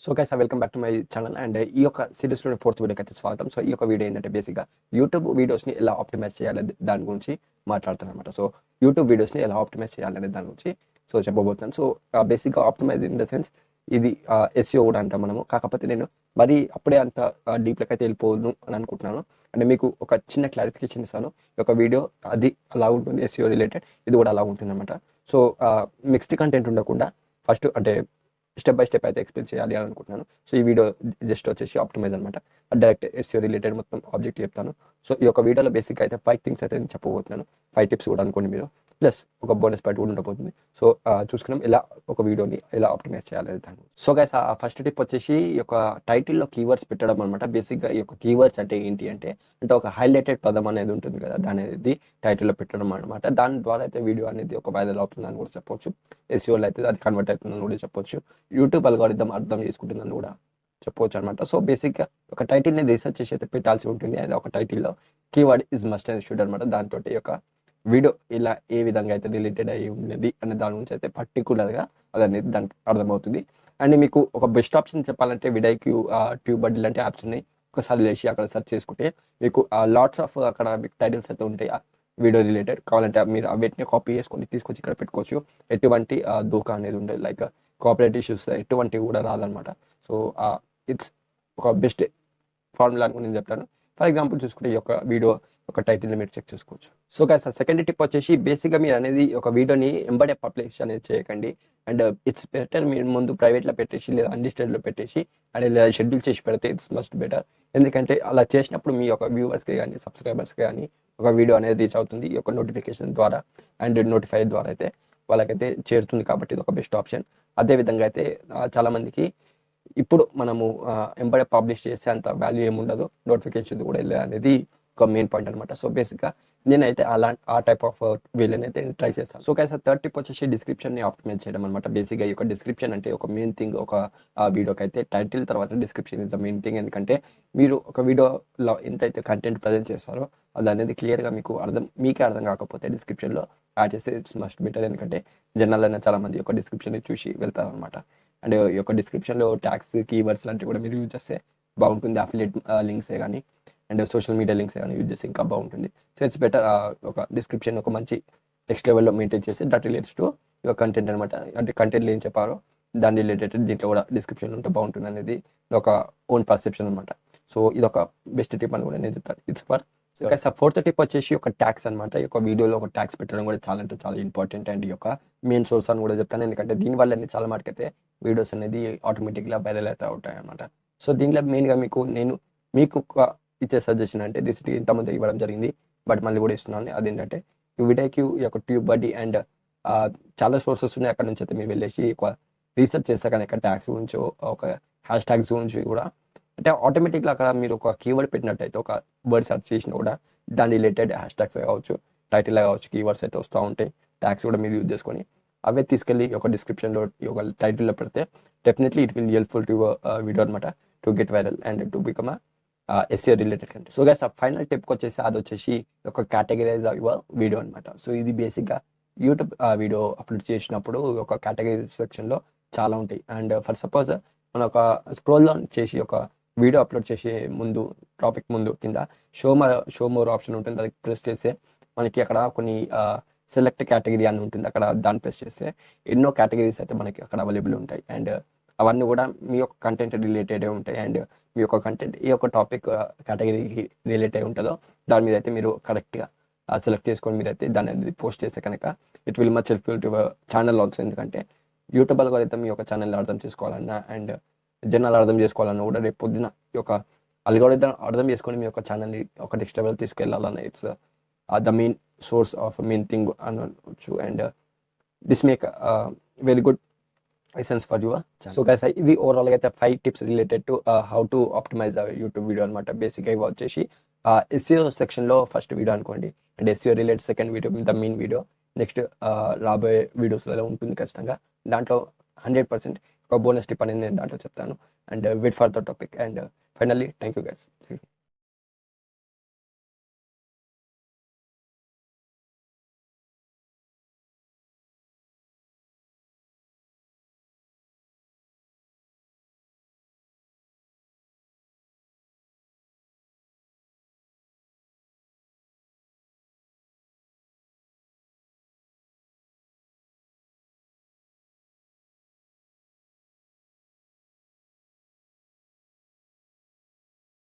So guys welcome back to my channel and ఈ యొక్క సిరీస్లో ఫోర్త్ వీడియోకి అయితే స్వాగతం. సో ఈ యొక్క వీడియో ఏంటంటే బేసిక్గా యూట్యూబ్ వీడియోస్ని ఎలా ఆప్టిమైజ్ చేయాలి దాని గురించి మాట్లాడుతాను అనమాట. సో యూట్యూబ్ వీడియోస్ని ఎలా ఆప్టిమైజ్ చేయాలనే దాని గురించి చెప్పబోతున్నాను. సో బేసిక్గా ఆప్టిమైజ్ ఇన్ ద సెన్స్ ఇది ఎస్ఈఓ కూడా అంటాం మనము. కాకపోతే నేను మరి అప్పుడే అంత డీప్లోకి అయితే వెళ్ళిపోను అని అనుకుంటున్నాను. అంటే మీకు ఒక చిన్న క్లారిఫికేషన్ ఇస్తాను. ఈ యొక్క వీడియో అది అలా ఉంటుంది, ఎస్ఈఓ రిలేటెడ్ ఇది కూడా అలా ఉంటుంది అనమాట. సో మిక్స్డ్ కంటెంట్ ఉండకుండా ఫస్ట్ అంటే స్టెప్ బై స్టెప్ అయితే ఎక్స్ప్లెయిన్ చేయాలి అని అనుకుంటున్నాను. సో ఈ వీడియో జస్ట్ వచ్చేసి ఆప్టిమైజ్ అనమాట. డైరెక్ట్ ఎస్ఈఓ రిలేటెడ్ మొత్తం ఆబ్జెక్ట్ చెప్తాను. సో ఈ యొక్క వీడియోలో బేసిక్ అయితే 5 థింగ్స్ అయితే నేను చెప్పబోతున్నాను. 5 టిప్స్ కూడా అనుకోండి మీరు, ప్లస్ ఒక బోనస్ పార్ట్ కూడా ఉండబోతుంది. సో చూసుకున్నాం ఎలా ఒక వీడియోని ఎలా ఆప్టిమైజ్ చేయాలి దాన్ని. సో గైస్ ఫస్ట్ టిప్ వచ్చేసి ఈ యొక్క టైటిల్లో కీవర్డ్స్ పెట్టడం అనమాట. బేసిక్గా ఈ యొక్క కీవర్డ్స్ అంటే ఏంటి అంటే ఒక హైలైటెడ్ పదం అనేది ఉంటుంది కదా, దాని అనేది టైటిల్లో పెట్టడం అనమాట. దాని ద్వారా అయితే వీడియో అనేది ఒక వైరల్ అవుతుందని కూడా చెప్పొచ్చు. ఎస్ఈఓలో అయితే అది కన్వర్ట్ అవుతుందని కూడా చెప్పొచ్చు. యూట్యూబ్ అల్గోరిథం అర్థం చేసుకుంటుందని కూడా చెప్పవచ్చు అనమాట. సో బేసిక్గా ఒక టైటిల్ని రీసెర్చ్ చేసి అయితే పెట్టాల్సి ఉంటుంది. అది ఒక టైటిల్లో keyword is must and should అనమాట. దాంతో యొక్క వీడియో ఇలా ఏ విధంగా అయితే రిలేటెడ్ అయ్యి ఉన్నది అనే దాని గురించి అయితే పర్టికులర్గా అది అనేది దానికి అర్థమవుతుంది. అండ్ మీకు ఒక బెస్ట్ ఆప్షన్ చెప్పాలంటే విడైక్యూ, ట్యూబర్ ఇలాంటి యాప్స్ ఉన్నాయి. ఒకసారి లేచి అక్కడ సెర్చ్ చేసుకుంటే మీకు లాట్స్ ఆఫ్ అక్కడ మీకు టైటిల్స్ అయితే ఉంటాయి వీడియో రిలేటెడ్. కావాలంటే మీరు వీటిని కాపీ చేసుకొని తీసుకొచ్చి ఇక్కడ పెట్టుకోవచ్చు. ఎటువంటి దూకా అనేది ఉండదు, లైక్ కోఆపరేట్ ఇష్యూస్ ఎటువంటివి కూడా రాదనమాట. సో ఇట్స్ ఒక బెస్ట్ ఫార్ములా అని నేను చెప్తాను. ఫర్ ఎగ్జాంపుల్ చూసుకుంటే ఈ యొక్క వీడియో ఒక టైటిల్ని మీరు చెక్ చేసుకోవచ్చు. సో గైస్ సెకండ్ టిప్ వచ్చేసి బేసిక్గా మీరు అనేది ఒక వీడియోని ఎంబడే పబ్లిష్ అనేది చేయకండి. అండ్ ఇట్స్ బెటర్ మీరు ముందు ప్రైవేట్లో పెట్టేసి లేదా అన్లిస్టెడ్లో పెట్టేసి అండ్ లేదా షెడ్యూల్ చేసి పెడితే ఇట్స్ మస్ట్ బెటర్. ఎందుకంటే అలా చేసినప్పుడు మీ యొక్క వ్యూవర్స్కి కానీ సబ్స్క్రైబర్స్కి కానీ ఒక వీడియో అనేది రీచ్ అవుతుంది ఈ యొక్క నోటిఫికేషన్ ద్వారా అండ్ నోటిఫై ద్వారా అయితే వాళ్ళకైతే చేరుతుంది. కాబట్టి ఇది ఒక బెస్ట్ ఆప్షన్. అదేవిధంగా అయితే చాలామందికి ఇప్పుడు మనము ఎంబడే పబ్లిష్ చేస్తే అంత వాల్యూ ఏముండదు, నోటిఫికేషన్ కూడా వెళ్ళే అనేది ఒక మెయిన్ పాయింట్ అనమాట. సో బేసిక్గా నేనైతే ఆ టైప్ ఆఫ్ వీళ్ళని అయితే ట్రై చేస్తాను. సో కైసా థర్డ్ టిప్ వచ్చేసి డిస్క్రిప్షన్ని ఆప్టిమైజ్ చేయడం అనమాట. బేసిక్గా ఈ యొక్క డిస్క్రిప్షన్ అంటే ఒక మెయిన్ థింగ్. ఒక వీడియోకి అయితే టైటిల్ తర్వాత description is the main thing. ఎందుకంటే మీరు ఒక వీడియోలో ఎంతైతే కంటెంట్ ప్రజెంట్ చేస్తారో అది అనేది క్లియర్గా మీకే అర్థం కాకపోతే డిస్క్రిప్షన్లో యాడ్ చేస్తే ఇట్స్ మస్ట్ బెటర్. ఎందుకంటే జనరల్ చాలామంది యొక్క డిస్క్రిప్షన్ని చూసి వెళ్తారు అనమాట. అండ్ ఈ యొక్క డిస్క్రిప్షన్లో ట్యాగ్స్, కీవర్డ్స్ లాంటివి కూడా మీరు యూజ్ చేస్తే బాగుంటుంది. అఫిలియేట్ లింక్సే కానీ అండ్ సోషల్ మీడియా లింక్స్ కానీ యూజ్ చేస్తే ఇంకా బాగుంటుంది. సో ఇట్స్ బెటర్ ఒక డిస్క్రిప్షన్ ఒక మంచి నెక్స్ట్ లెవెల్లో మెయింటైన్ చేస్తే that relates to your content అనమాట. అంటే కంటెంట్లో ఏం చెప్పారో దాని రిలేటెడ్ దీంట్లో కూడా డిస్క్రిప్షన్ ఉంటే బాగుంటుంది అనేది ఒక ఓన్ పర్సెప్షన్ అనమాట. సో ఇది ఒక బెస్ట్ టిప్ అని కూడా నేను చెప్తాను. ఇట్స్ ఫర్ ఫోర్త్ టిప్ వచ్చేసి ఒక ట్యాక్స్ అనమాట. ఈ యొక్క వీడియోలో ఒక ట్యాక్స్ పెట్టడం కూడా చాలా అంటే చాలా ఇంపార్టెంట్ అండ్ ఈ యొక్క మెయిన్ సోర్స్ అని కూడా చెప్తాను. ఎందుకంటే దీనివల్ల చాలా మటుకైతే వీడియోస్ అనేది ఆటోమేటిక్గా వైరల్ అయితే ఉంటాయి అనమాట. సో దీంట్లో మెయిన్గా మీకు ఇచ్చే సజెషన్ అంటే ఇంతమంది ఇవ్వడం జరిగింది, బట్ మళ్ళీ కూడా ఇస్తున్నాను. అదేంటంటే విడైక్యూ ఈ యొక్క ట్యూబ్ బడ్డీ అండ్ చాలా సోర్సెస్ ఉన్నాయి. అక్కడ నుంచి అయితే మీరు వెళ్ళేసి ఒక రీసెర్చ్ చేస్తే కానీ ఇక్కడ ట్యాక్స్ గురించి ఒక హ్యాష్ ట్యాగ్స్ గురించి కూడా అంటే ఆటోమేటిక్గా అక్కడ మీరు ఒక కీవర్డ్ పెట్టినట్టయితే ఒక వర్డ్ సెర్చ్ చేసినా కూడా దాని రిలేటెడ్ హ్యాష్ ట్యాగ్స్ కావచ్చు, టైటిల్ కావచ్చు, కీవర్డ్స్ అయితే వస్తూ ఉంటాయి. ట్యాగ్స్ కూడా మీరు యూజ్ చేసుకొని అవే తీసుకెళ్ళి ఒక డిస్క్రిప్షన్లో ఒక టైటిల్లో పెడితే definitely it will helpful to video అనమాట to get viral and to become SEO related content. So guys final టిప్కి వచ్చేసి అది వచ్చేసి ఒక కేటగిరైజ్ యువర్ వీడియో అనమాట. సో ఇది బేసిక్గా యూట్యూబ్ వీడియో అప్లోడ్ చేసినప్పుడు ఒక కేటగిరీ సెక్షన్లో చాలా ఉంటాయి. అండ్ ఫర్ సపోజ్ మనం ఒక స్క్రోల్ డౌన్ చేసి ఒక వీడియో అప్లోడ్ చేసే ముందు టాపిక్ ముందు కింద షో మోర్ ఆప్షన్ ఉంటుంది. అది ప్రెస్ చేస్తే మనకి అక్కడ కొన్ని సెలెక్ట్ కేటగిరీ అని ఉంటుంది. అక్కడ దాన్ని ప్రెస్ చేస్తే ఎన్నో కేటగిరీస్ అయితే మనకి అక్కడ అవైలబుల్ ఉంటాయి. అండ్ అవన్నీ కూడా మీ యొక్క కంటెంట్ రిలేటెడ్ ఉంటాయి. అండ్ మీ యొక్క కంటెంట్ ఏ యొక్క టాపిక్ కేటగిరీకి రిలేట్ అయి ఉంటుందో దాని మీద అయితే మీరు కరెక్ట్గా సెలెక్ట్ చేసుకొని మీరైతే దాన్ని అనేది పోస్ట్ చేస్తే కనుక it will much helpful to channel also. ఎందుకంటే యూట్యూబ్ అల్గోరిథం మీ యొక్క ఛానల్ని అర్థం చేసుకోవాలన్నా అండ్ జనాలు అర్థం చేసుకోవాలన్నా కూడా రేపు పొద్దున ఈ యొక్క అల్గోరిథం అర్థం చేసుకొని మీ యొక్క ఛానల్ని ఒక నెక్స్ట్ లెవెల్ తీసుకెళ్ళాలన్నా it's the main source of main thing అనవచ్చు. And this make very good license for your channel. So guys ఇవి ఓవరాల్గా అయితే 5 tips related to how to optimize YouTube video అనమాట. బేసిక్గా ఇవి వచ్చేసి ఎస్ఈఓ సెక్షన్లో ఫస్ట్ వీడియో అనుకోండి. And SEO related second video the main video. Next రాబోయే వీడియోస్లలో ఉంటుంది ఖచ్చితంగా. దాంట్లో 100% ఒక బోనస్ టిప్ అనేది నేను దాంట్లో చెప్తాను. And wait for the topic. And finally thank you guys.